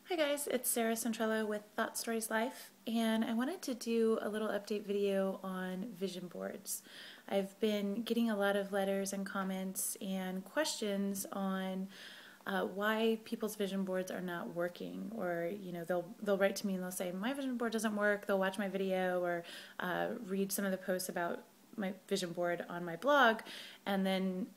Hi guys, it's Sarah Centrella with Thought Stories Life, and I wanted to do a little update video on vision boards. I've been getting a lot of letters and comments and questions on why people's vision boards are not working, or they'll write to me and they'll say my vision board doesn't work. They'll watch my video or read some of the posts about my vision board on my blog, and then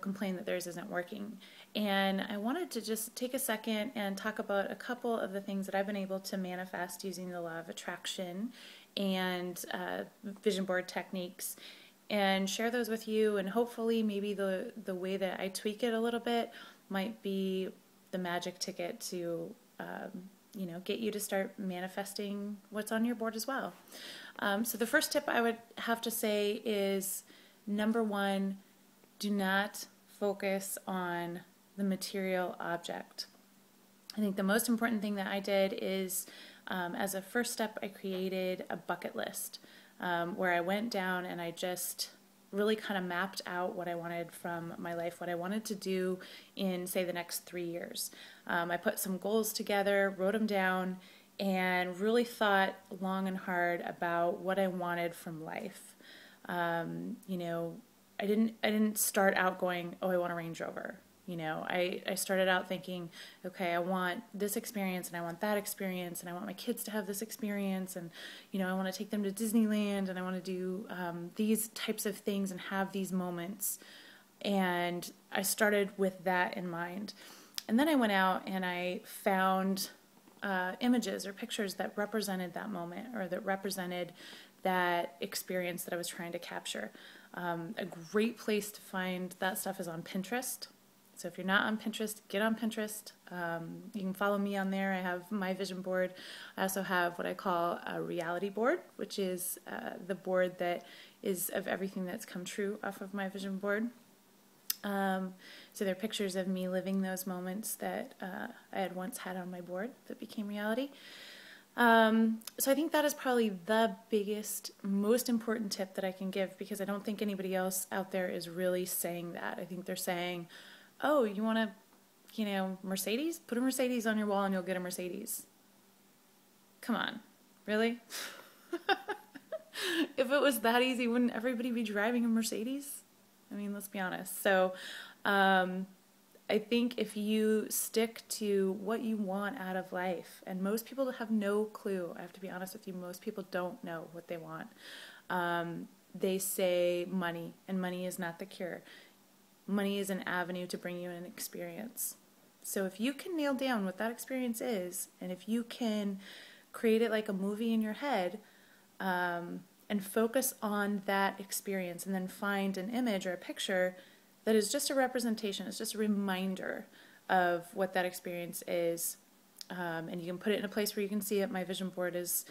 complain that theirs isn't working. And I wanted to just take a second and talk about a couple of the things that I've been able to manifest using the law of attraction and vision board techniques, and share those with you. And hopefully maybe the way that I tweak it a little bit might be the magic ticket to get you to start manifesting what's on your board as well. So the first tip I would have to say is, number one, do not focus on the material object. I think the most important thing that I did is, as a first step, I created a bucket list where I went down and I just really kind of mapped out what I wanted from my life, what I wanted to do in, say, the next 3 years. I put some goals together, wrote them down, and really thought long and hard about what I wanted from life. I didn't start out going, oh, I want a Range Rover. I started out thinking, okay, I want this experience and I want that experience and I want my kids to have this experience, and I want to take them to Disneyland and I want to do these types of things and have these moments. And I started with that in mind. And then I went out and I found images or pictures that represented that moment, or that represented that experience that I was trying to capture. A great place to find that stuff is on Pinterest. So if you're not on Pinterest, get on Pinterest. You can follow me on there. I have my vision board. I also have what I call a reality board, which is the board that is of everything that's come true off of my vision board. So there are pictures of me living those moments that I had once had on my board that became reality. So I think that is probably the biggest, most important tip that I can give, because I don't think anybody else out there is really saying that. I think they're saying, oh, you want a, Mercedes? Put a Mercedes on your wall and you'll get a Mercedes. Come on, really? If it was that easy, wouldn't everybody be driving a Mercedes? I mean, let's be honest. So I think if you stick to what you want out of life, and most people have no clue, I have to be honest with you, most people don't know what they want. They say money, and money is not the cure. Money is an avenue to bring you an experience. So if you can nail down what that experience is, and if you can create it like a movie in your head, and focus on that experience, and then find an image or a picture that is just a representation, it's just a reminder of what that experience is, and you can put it in a place where you can see it. My vision board is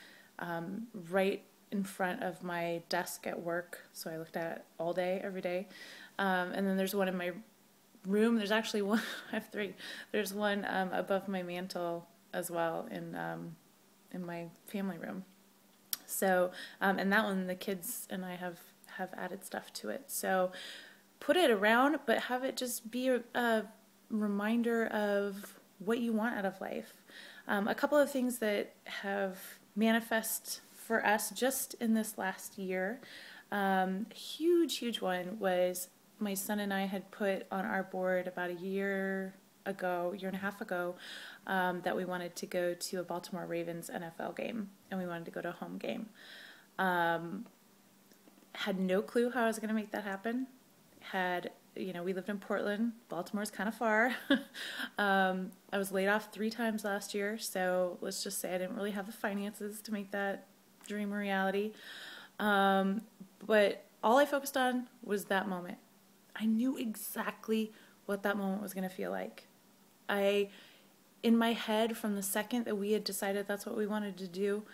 right in front of my desk at work, so I looked at it all day, every day. And then there's one in my room. There's actually one, I have three. There's one above my mantle as well in my family room. So, and that one, the kids and I have added stuff to it. So put it around, but have it just be a reminder of what you want out of life. A couple of things that have manifest for us just in this last year, huge one, was my son and I had put on our board about a year and a half ago, that we wanted to go to a Baltimore Ravens NFL game, and we wanted to go to a home game. Had no clue how I was going to make that happen. We lived in Portland. Baltimore's kind of far. I was laid off 3 times last year, so let's just say I didn't really have the finances to make that dream a reality. But all I focused on was that moment. I knew exactly what that moment was going to feel like. In my head, from the second that we had decided that's what we wanted to do,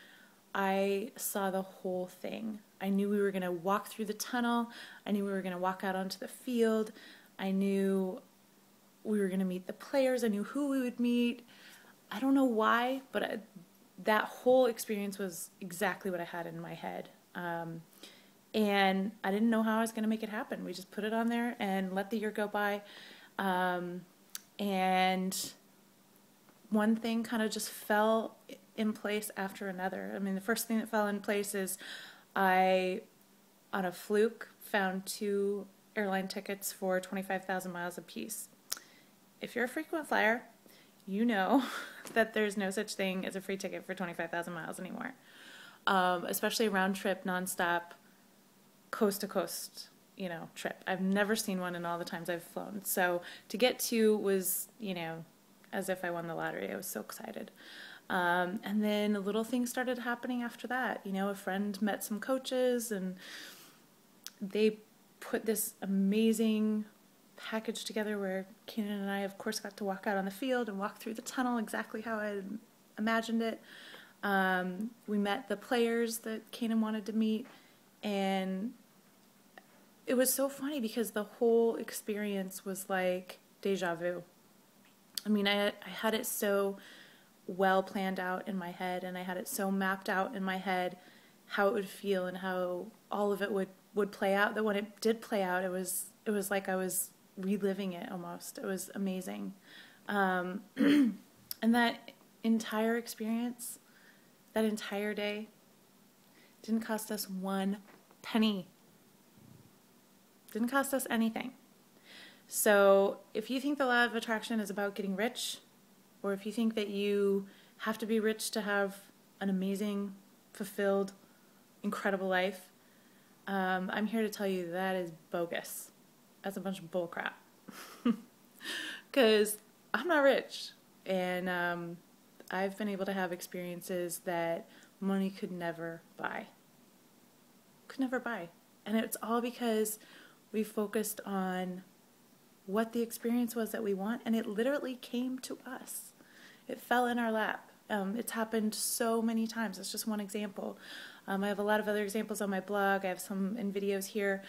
I saw the whole thing. I knew we were going to walk through the tunnel. I knew we were going to walk out onto the field. I knew we were going to meet the players. I knew who we would meet. I don't know why, but that whole experience was exactly what I had in my head. And I didn't know how I was going to make it happen. We just put it on there and let the year go by. And one thing kind of just fell in place after another. I mean, the first thing that fell in place is I, on a fluke, found 2 airline tickets for 25,000 miles apiece. If you're a frequent flyer, you know that there's no such thing as a free ticket for 25,000 miles anymore. Especially a round trip, nonstop, coast to coast, trip. I've never seen one in all the times I've flown. So to get 2 was, as if I won the lottery. I was so excited. And then little things started happening after that. A friend met some coaches and they put this amazing package together where Keenan and I, of course, got to walk out on the field and walk through the tunnel exactly how I imagined it. We met the players that Keenan wanted to meet, and it was so funny because the whole experience was like deja vu. I mean, I had it so well planned out in my head, and I had it so mapped out in my head how it would feel and how all of it would play out, that when it did play out, it was like I was reliving it almost. It was amazing. And that entire experience, that entire day, didn't cost us 1 penny. Didn't cost us anything. So if you think the law of attraction is about getting rich, or if you think that you have to be rich to have an amazing, fulfilled, incredible life, I'm here to tell you that is bogus. That's a bunch of bullcrap. Because I'm not rich, and I've been able to have experiences that money could never buy. Could never buy. And it's all because we focused on what the experience was that we want, and it literally came to us. It fell in our lap. It's happened so many times. It's just one example. I have a lot of other examples on my blog. I have some in videos here.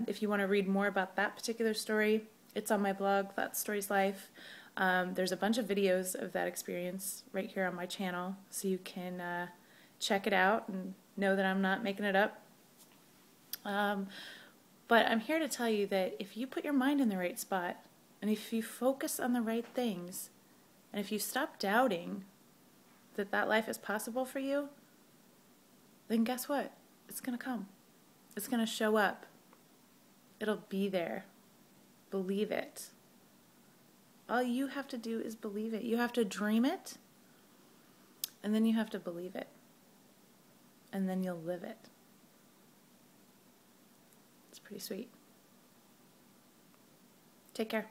If you want to read more about that particular story, it's on my blog, That Story's Life. There's a bunch of videos of that experience right here on my channel, so you can check it out and know that I'm not making it up. But I'm here to tell you that if you put your mind in the right spot, and if you focus on the right things, and if you stop doubting that life is possible for you, then guess what? It's going to come. It's going to show up. It'll be there. Believe it. All you have to do is believe it. You have to dream it, and then you have to believe it, and then you'll live it. It's pretty sweet. Take care.